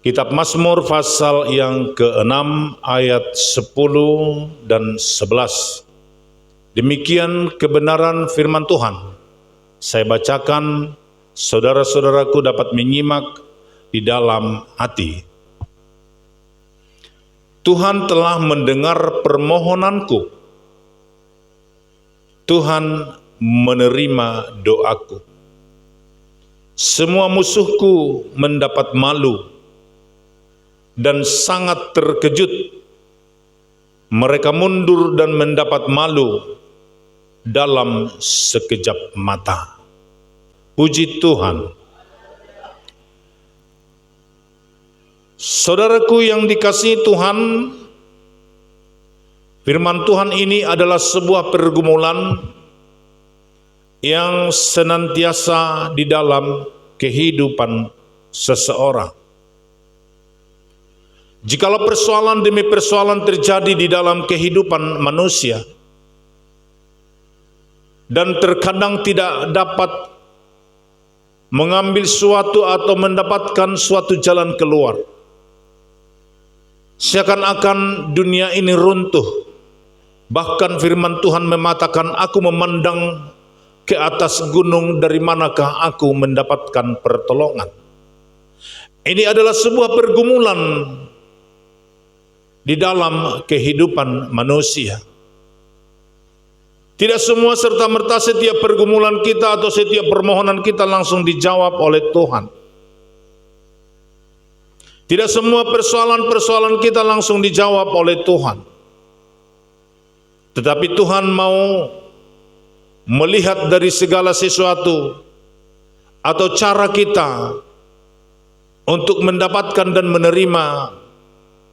Kitab Mazmur pasal yang ke-6 ayat 10 dan 11. Demikian kebenaran firman Tuhan. Saya bacakan, saudara-saudaraku dapat menyimak di dalam hati. Tuhan telah mendengar permohonanku. Tuhan menerima doaku. Semua musuhku mendapat malu dan sangat terkejut. Mereka mundur dan mendapat malu dalam sekejap mata. Puji Tuhan. Saudaraku yang dikasihi Tuhan, firman Tuhan ini adalah sebuah pergumulan yang senantiasa di dalam kehidupan seseorang. Jikalau persoalan demi persoalan terjadi di dalam kehidupan manusia dan terkadang tidak dapat mengambil suatu atau mendapatkan suatu jalan keluar, seakan-akan dunia ini runtuh. Bahkan firman Tuhan mengatakan, aku memandang ke atas gunung, dari manakah aku mendapatkan pertolongan. Ini adalah sebuah pergumulan di dalam kehidupan manusia. Tidak semua serta-merta setiap pergumulan kita atau setiap permohonan kita langsung dijawab oleh Tuhan. Tidak semua persoalan-persoalan kita langsung dijawab oleh Tuhan. Tetapi Tuhan mau melihat dari segala sesuatu atau cara kita untuk mendapatkan dan menerima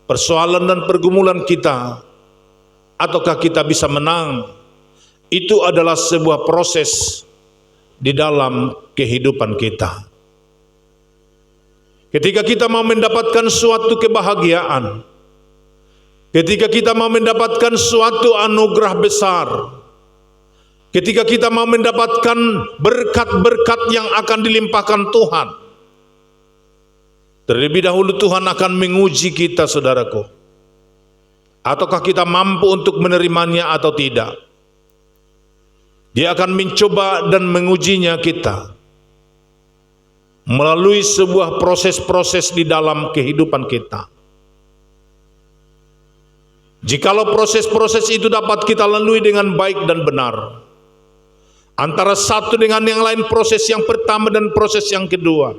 persoalan dan pergumulan kita, ataukah kita bisa menang. Itu adalah sebuah proses di dalam kehidupan kita. Ketika kita mau mendapatkan suatu kebahagiaan, ketika kita mau mendapatkan suatu anugerah besar, ketika kita mau mendapatkan berkat-berkat yang akan dilimpahkan Tuhan, terlebih dahulu Tuhan akan menguji kita, saudaraku. Ataukah kita mampu untuk menerimanya atau tidak? Dia akan mencoba dan mengujinya kita melalui sebuah proses-proses di dalam kehidupan kita. Jikalau proses-proses itu dapat kita lalui dengan baik dan benar, antara satu dengan yang lain, proses yang pertama dan proses yang kedua,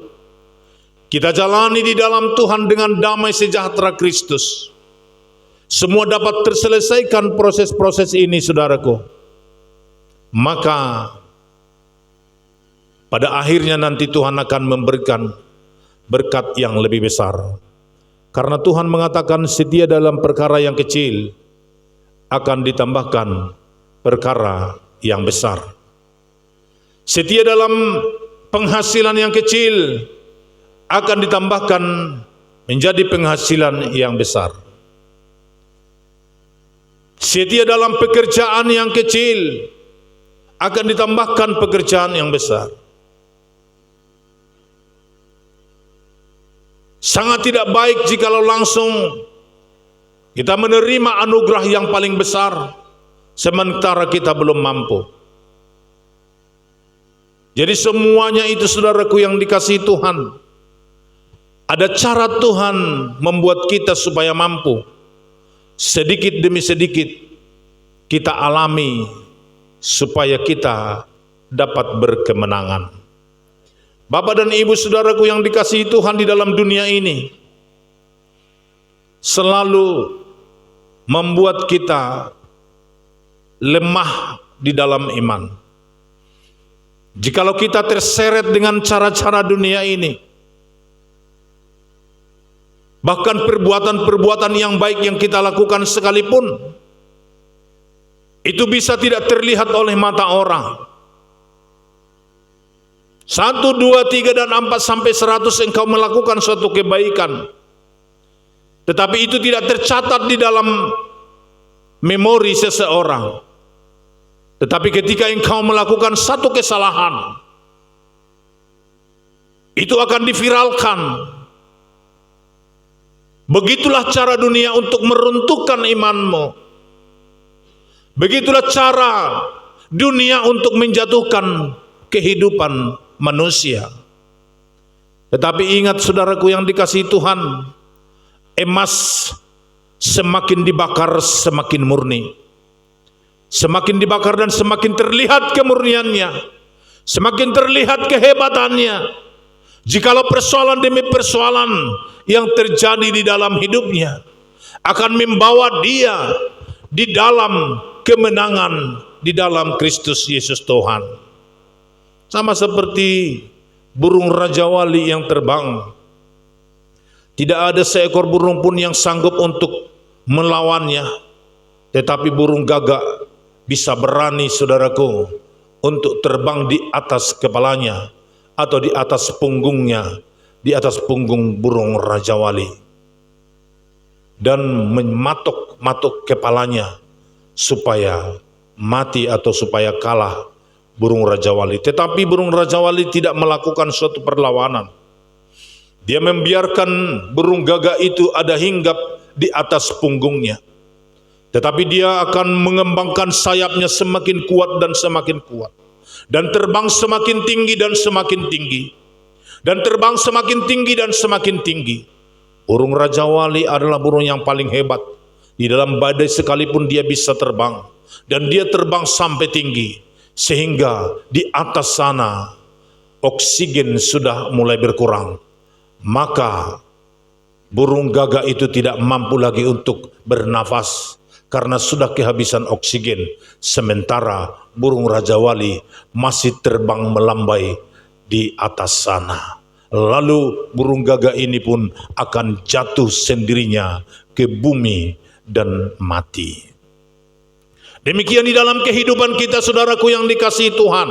kita jalani di dalam Tuhan dengan damai sejahtera Kristus. Semua dapat terselesaikan proses-proses ini, saudaraku. Maka pada akhirnya nanti Tuhan akan memberikan berkat yang lebih besar. Karena Tuhan mengatakan, setia dalam perkara yang kecil akan ditambahkan perkara yang besar. Setia dalam penghasilan yang kecil akan ditambahkan menjadi penghasilan yang besar. Setia dalam pekerjaan yang kecil akan ditambahkan pekerjaan yang besar. Sangat tidak baik jikalau langsung kita menerima anugerah yang paling besar sementara kita belum mampu. Jadi semuanya itu, saudaraku yang dikasihi Tuhan, ada cara Tuhan membuat kita supaya mampu. Sedikit demi sedikit kita alami supaya kita dapat berkemenangan. Bapak dan Ibu saudaraku yang dikasihi Tuhan, di dalam dunia ini selalu membuat kita lemah di dalam iman. Jikalau kita terseret dengan cara-cara dunia ini, bahkan perbuatan-perbuatan yang baik yang kita lakukan sekalipun, itu bisa tidak terlihat oleh mata orang. 1, 2, 3, dan 4 sampai 100 engkau melakukan suatu kebaikan, tetapi itu tidak tercatat di dalam memori seseorang. Tetapi ketika engkau melakukan satu kesalahan, itu akan diviralkan Begitulah cara dunia untuk meruntuhkan imanmu. Begitulah cara dunia untuk menjatuhkan kehidupan manusia. Tetapi ingat saudaraku yang dikasihi Tuhan, emas semakin dibakar semakin murni. Semakin dibakar dan semakin terlihat kemurniannya, semakin terlihat kehebatannya. Jikalau persoalan demi persoalan yang terjadi di dalam hidupnya akan membawa dia di dalam kemenangan di dalam Kristus Yesus Tuhan. Sama seperti burung Raja Wali yang terbang. Tidak ada seekor burung pun yang sanggup untuk melawannya. Tetapi burung gagak bisa berani, saudaraku, untuk terbang di atas kepalanya atau di atas punggungnya, di atas punggung burung Raja Wali, dan mematuk-matuk kepalanya supaya mati atau supaya kalah burung Raja Wali. Tetapi burung Raja Wali tidak melakukan suatu perlawanan. Dia membiarkan burung gagak itu ada hinggap di atas punggungnya. Tetapi dia akan mengembangkan sayapnya semakin kuat dan semakin kuat, dan terbang semakin tinggi dan semakin tinggi, dan terbang semakin tinggi dan semakin tinggi. Burung Raja Wali adalah burung yang paling hebat. Di dalam badai sekalipun dia bisa terbang, dan dia terbang sampai tinggi, sehingga di atas sana oksigen sudah mulai berkurang. Maka burung gagak itu tidak mampu lagi untuk bernafas karena sudah kehabisan oksigen. Sementara burung Raja Wali masih terbang melambai di atas sana. Lalu burung gagak ini pun akan jatuh sendirinya ke bumi dan mati. Demikian di dalam kehidupan kita, saudaraku yang dikasihi Tuhan.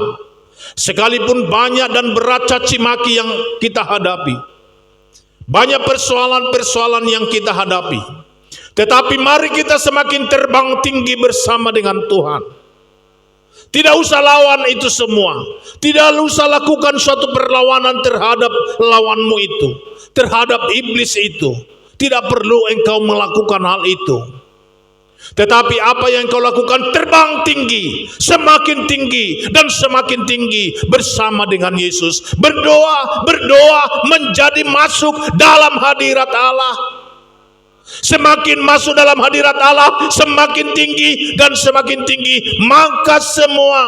Sekalipun banyak dan berat caci maki yang kita hadapi, banyak persoalan-persoalan yang kita hadapi, tetapi mari kita semakin terbang tinggi bersama dengan Tuhan. Tidak usah lawan itu semua. Tidak usah lakukan suatu perlawanan terhadap lawanmu itu, terhadap iblis itu. Tidak perlu engkau melakukan hal itu. Tetapi apa yang kau lakukan, terbang tinggi, semakin tinggi dan semakin tinggi bersama dengan Yesus. Berdoa, menjadi masuk dalam hadirat Allah. Semakin masuk dalam hadirat Allah, semakin tinggi dan semakin tinggi. Maka semua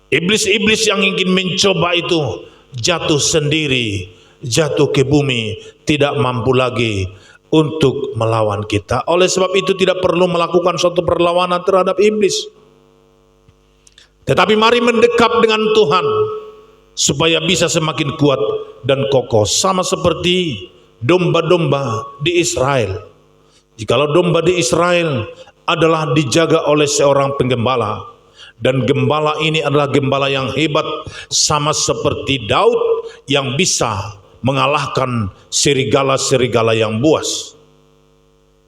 iblis-iblis yang ingin mencoba itu jatuh sendiri, jatuh ke bumi, tidak mampu lagi untuk melawan kita. Oleh sebab itu tidak perlu melakukan suatu perlawanan terhadap iblis. Tetapi mari mendekap dengan Tuhan supaya bisa semakin kuat dan kokoh. Sama seperti domba-domba di Israel. Jikalau domba di Israel adalah dijaga oleh seorang penggembala, dan gembala ini adalah gembala yang hebat, sama seperti Daud yang bisa mengalahkan serigala-serigala yang buas.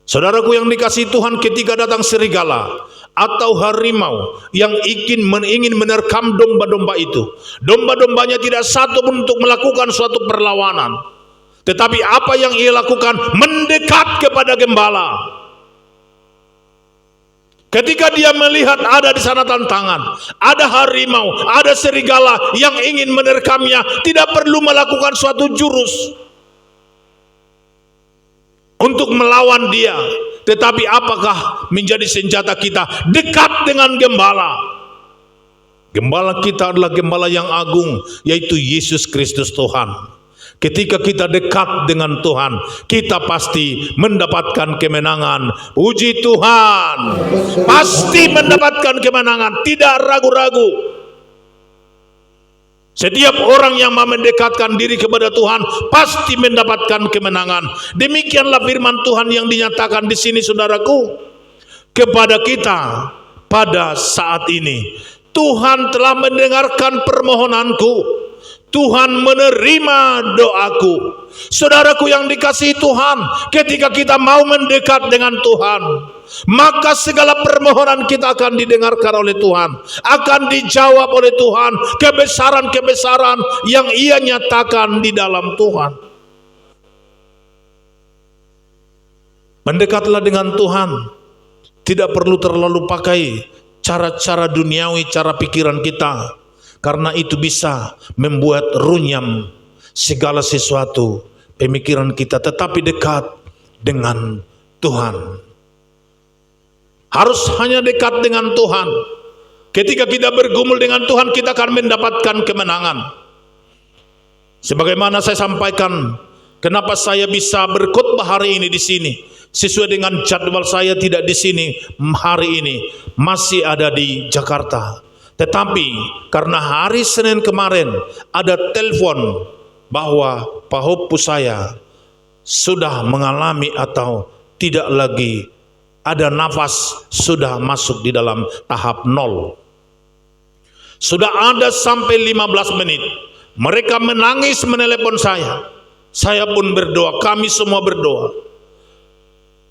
Saudaraku yang dikasihi Tuhan, ketika datang serigala atau harimau yang ingin menerkam domba-domba itu, domba-dombanya tidak satu pun untuk melakukan suatu perlawanan. Tetapi apa yang ia lakukan? Mendekat kepada gembala. Ketika dia melihat ada di sana tantangan, ada harimau, ada serigala yang ingin menerkamnya, tidak perlu melakukan suatu jurus untuk melawan dia. Tetapi apakah menjadi senjata kita? Dekat dengan gembala. Gembala kita adalah gembala yang agung, yaitu Yesus Kristus Tuhan. Ketika kita dekat dengan Tuhan, kita pasti mendapatkan kemenangan. Puji Tuhan, pasti mendapatkan kemenangan, tidak ragu-ragu. Setiap orang yang mau mendekatkan diri kepada Tuhan pasti mendapatkan kemenangan. Demikianlah firman Tuhan yang dinyatakan di sini, saudaraku, kepada kita pada saat ini. Tuhan telah mendengarkan permohonanku. Tuhan menerima doaku. Saudaraku yang dikasihi Tuhan, ketika kita mau mendekat dengan Tuhan, maka segala permohonan kita akan didengarkan oleh Tuhan, akan dijawab oleh Tuhan. Kebesaran-kebesaran yang Ia nyatakan di dalam Tuhan. Mendekatlah dengan Tuhan. Tidak perlu terlalu pakai cara-cara duniawi, cara pikiran kita. Karena itu bisa membuat runyam segala sesuatu pemikiran kita. Tetapi dekat dengan Tuhan. Harus hanya dekat dengan Tuhan. Ketika kita bergumul dengan Tuhan, kita akan mendapatkan kemenangan. Sebagaimana saya sampaikan, kenapa saya bisa berkhotbah hari ini di sini? Sesuai dengan jadwal saya tidak di sini hari ini, masih ada di Jakarta. Tetapi karena hari Senin kemarin ada telepon bahwa Pak Hopu saya sudah mengalami atau tidak lagi ada nafas, sudah masuk di dalam tahap 0. Sudah ada sampai 15 menit. Mereka menangis menelepon saya. Saya pun berdoa, kami semua berdoa.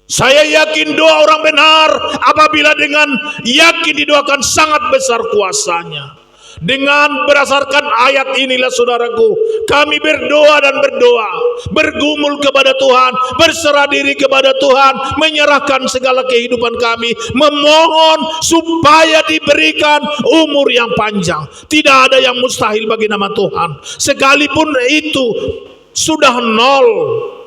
Saya yakin doa orang benar apabila dengan yakin didoakan sangat besar kuasanya. Dengan berdasarkan ayat inilah saudaraku, kami berdoa dan berdoa, bergumul kepada Tuhan, berserah diri kepada Tuhan, menyerahkan segala kehidupan kami, memohon supaya diberikan umur yang panjang. Tidak ada yang mustahil bagi nama Tuhan. Sekalipun itu sudah 0.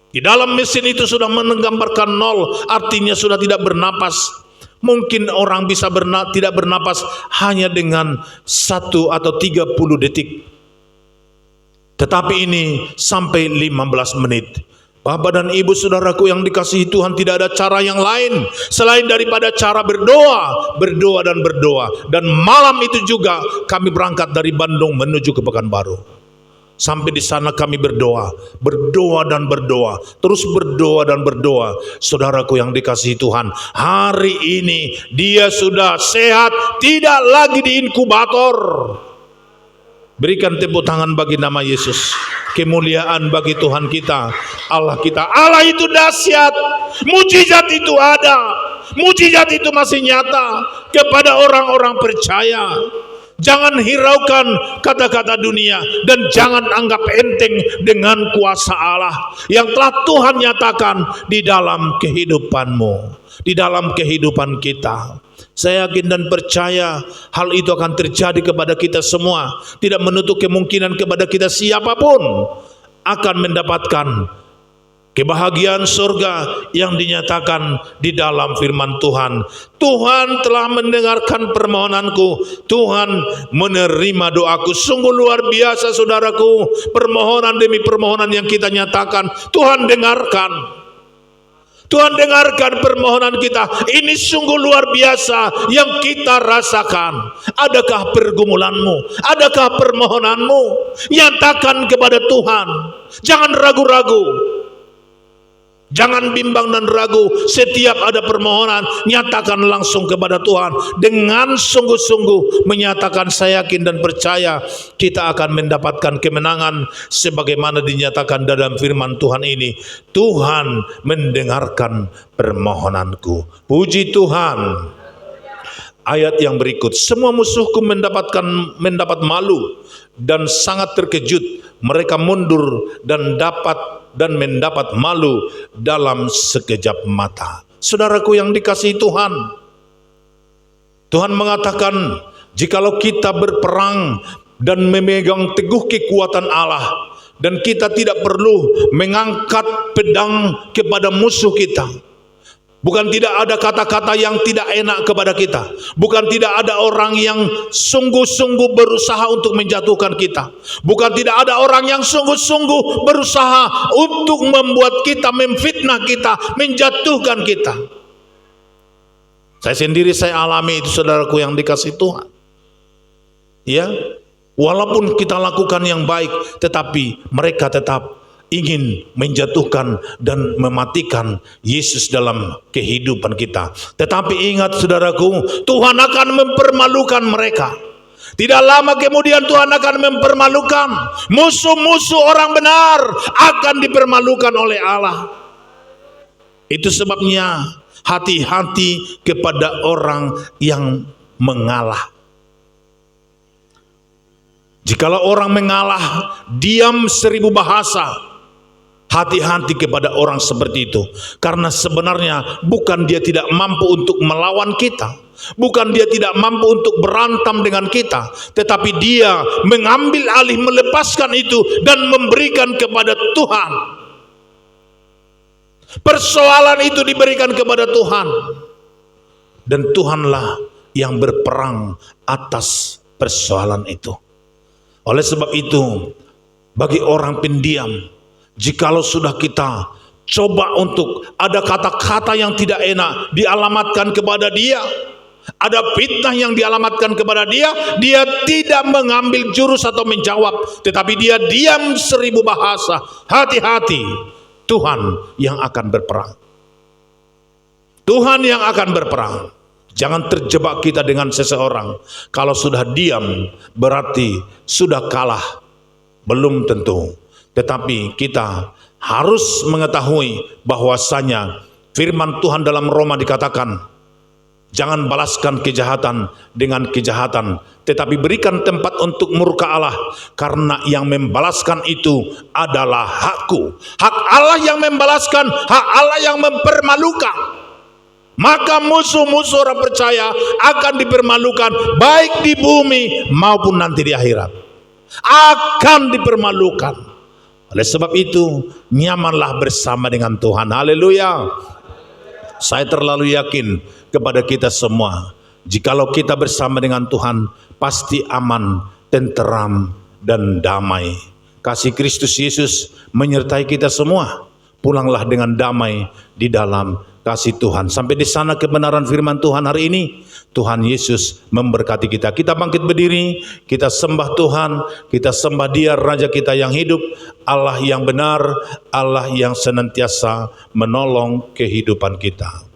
Di dalam mesin itu sudah menggambarkan 0, artinya sudah tidak bernapas. Mungkin orang bisa tidak bernapas hanya dengan 1 atau 30 detik. Tetapi ini sampai 15 menit. Bapak dan Ibu saudaraku yang dikasihi Tuhan, tidak ada cara yang lain selain daripada cara berdoa, berdoa dan berdoa. Dan malam itu juga kami berangkat dari Bandung menuju ke Pekanbaru. Sampai di sana kami berdoa, berdoa dan berdoa, terus berdoa dan berdoa. Saudaraku yang dikasihi Tuhan, hari ini dia sudah sehat, tidak lagi di inkubator. Berikan tepuk tangan bagi nama Yesus. Kemuliaan bagi Tuhan kita, Allah kita. Allah itu dahsyat, mujizat itu ada, mujizat itu masih nyata kepada orang-orang percaya. Jangan hiraukan kata-kata dunia dan jangan anggap enteng dengan kuasa Allah yang telah Tuhan nyatakan di dalam kehidupanmu, di dalam kehidupan kita. Saya yakin dan percaya hal itu akan terjadi kepada kita semua. Tidak menutup kemungkinan kepada kita siapapun akan mendapatkan kebahagiaan surga yang dinyatakan di dalam firman Tuhan. Tuhan telah mendengarkan permohonanku. Tuhan menerima doaku. Sungguh luar biasa saudaraku. Permohonan demi permohonan yang kita nyatakan, Tuhan dengarkan. Tuhan dengarkan permohonan kita. Ini sungguh luar biasa yang kita rasakan. Adakah pergumulanmu? Adakah permohonanmu? Nyatakan kepada Tuhan. Jangan ragu-ragu. Jangan bimbang dan ragu. Setiap ada permohonan, nyatakan langsung kepada Tuhan dengan sungguh-sungguh menyatakan saya yakin dan percaya kita akan mendapatkan kemenangan sebagaimana dinyatakan dalam firman Tuhan ini. Tuhan mendengarkan permohonanku. Puji Tuhan. Ayat yang berikut, semua musuhku mendapat malu dan sangat terkejut. Mereka mundur dan mendapat malu dalam sekejap mata. Saudaraku yang dikasihi Tuhan, Tuhan mengatakan, jikalau kita berperang dan memegang teguh kekuatan Allah, dan kita tidak perlu mengangkat pedang kepada musuh kita. Bukan tidak ada kata-kata yang tidak enak kepada kita. Bukan tidak ada orang yang sungguh-sungguh berusaha untuk menjatuhkan kita. Bukan tidak ada orang yang sungguh-sungguh berusaha untuk membuat kita, memfitnah kita, menjatuhkan kita. Saya sendiri saya alami itu saudaraku yang dikasihi Tuhan. Ya, walaupun kita lakukan yang baik, tetapi mereka tetap ingin menjatuhkan dan mematikan Yesus dalam kehidupan kita. Tetapi ingat saudaraku, Tuhan akan mempermalukan mereka. Tidak lama kemudian Tuhan akan mempermalukan musuh-musuh orang benar, akan dipermalukan oleh Allah. Itu sebabnya hati-hati kepada orang yang mengalah. Jikalau orang mengalah, diam 1000 bahasa, Hati-hati kepada orang seperti itu, karena sebenarnya bukan dia tidak mampu untuk melawan kita, bukan dia tidak mampu untuk berantem dengan kita, tetapi dia mengambil alih, melepaskan itu dan memberikan kepada Tuhan. Persoalan itu diberikan kepada Tuhan, dan Tuhanlah yang berperang atas persoalan itu. Oleh sebab itu, bagi orang pendiam, jikalau sudah kita coba untuk ada kata-kata yang tidak enak dialamatkan kepada dia, ada fitnah yang dialamatkan kepada dia, dia tidak mengambil jurus atau menjawab, tetapi dia diam 1000 bahasa. Hati-hati, Tuhan yang akan berperang. Tuhan yang akan berperang. Jangan terjebak kita dengan seseorang. Kalau sudah diam berarti sudah kalah. Belum tentu. Tetapi kita harus mengetahui bahwasanya firman Tuhan dalam Roma dikatakan, jangan balaskan kejahatan dengan kejahatan, tetapi berikan tempat untuk murka Allah, karena yang membalaskan itu adalah hakku. Hak Allah yang membalaskan, hak Allah yang mempermalukan. Maka musuh-musuh orang percaya akan dipermalukan, baik di bumi maupun nanti di akhirat. Akan dipermalukan. Oleh sebab itu, nyamanlah bersama dengan Tuhan. Haleluya. Saya terlalu yakin kepada kita semua, jikalau kita bersama dengan Tuhan, pasti aman, tenteram, dan damai. Kasih Kristus Yesus menyertai kita semua. Pulanglah dengan damai di dalam kasih Tuhan. Sampai di sana kebenaran firman Tuhan hari ini. Tuhan Yesus memberkati kita. Kita bangkit berdiri, kita sembah Tuhan, kita sembah Dia Raja kita yang hidup, Allah yang benar, Allah yang senantiasa menolong kehidupan kita.